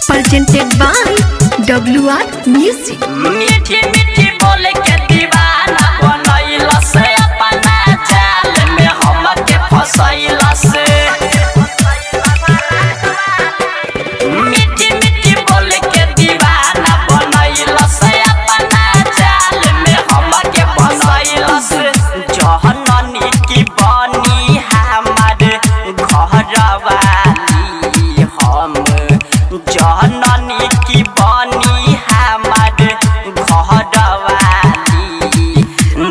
presented by WR Music। मीठी मीठी बोले के दीवाना बनैला से अपना जाल में हमके फसैला से। मीठी मीठी बोले के दीवाना बनैला से अपना जाल में हमके फसैला से। जहननी की बनी हमारे घरवाली हम जहननी की बनी हमारे घरवाली।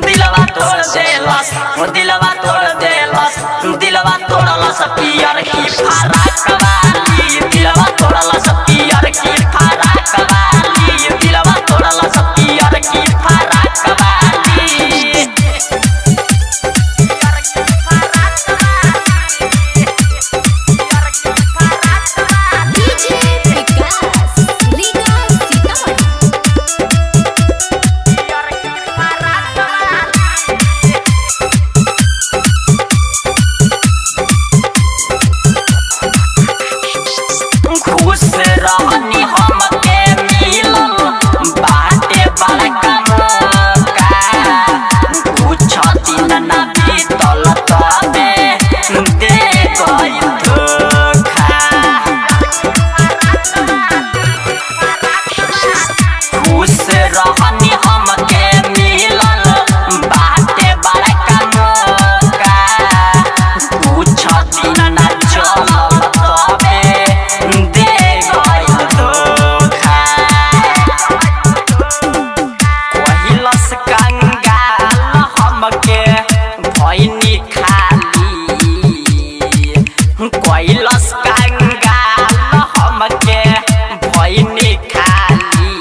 दिलवा तोड़ देलस दिलवा तोड़ देलस दिलवा तोड़लस पियर की फराक वाली। दिलवा तोड़लस पियर की फराक वाली। दिलवा तोड़लस पियर की फराक वाली। खुश रहनी हमके मिलल बाटे बड़का मौका। कुछ दिन ना बीतल तबे दे गइल धोखा। खुश रहनी हमके मिलल बाटे बड़का मौका। कुछ दिन ना चलल तबे दे गइल धोखा। कहिलस कंगाल हमके भइनी खाली। कहिलस कंगाल हमके भइनी खाली।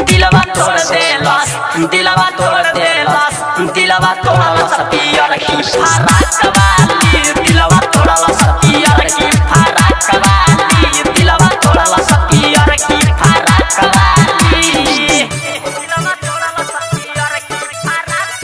दिलवा तोड़ देलस दिलवा तोड़ देलस दिलवा तोड़लस पियर की फराक वाली। दिलवा तोड़लस पियर की फराक वाली। दिलवा तोड़लस पियर की फराक वाली। दिलवा तोड़लस पियर की फराक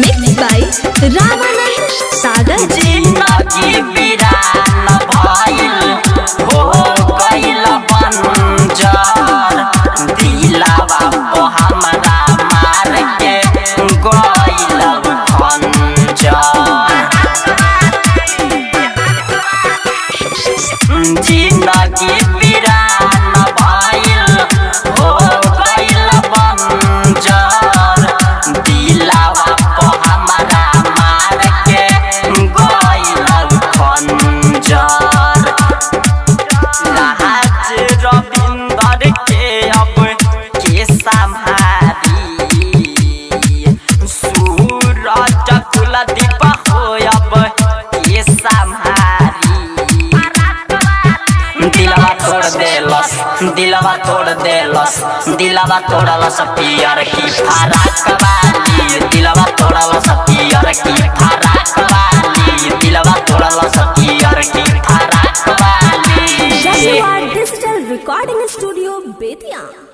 Mixed by Ramanand Sagar। जिंदगी वीरान भइल हो गइल बंजर। दिलवा को हमरा मार के गइल खंजर। जिंदगी वीरान भइल हो गइल बंजर। दिलवा को हमरा मार के गइल खंजर। राज रविंदर के अब के संभारी। सूरज कुलदीप हो अब के संभारी। दिलवा तोड़ देलस दिलवा तोड़ देलस दिलवा तोड़लस पियर की फराक वाली। दिलवा तोड़लस पियर की फराक वाली। दिलवा तोड़लस पियर की फराक वाली। WR Digital Recording Studio, Bethiya।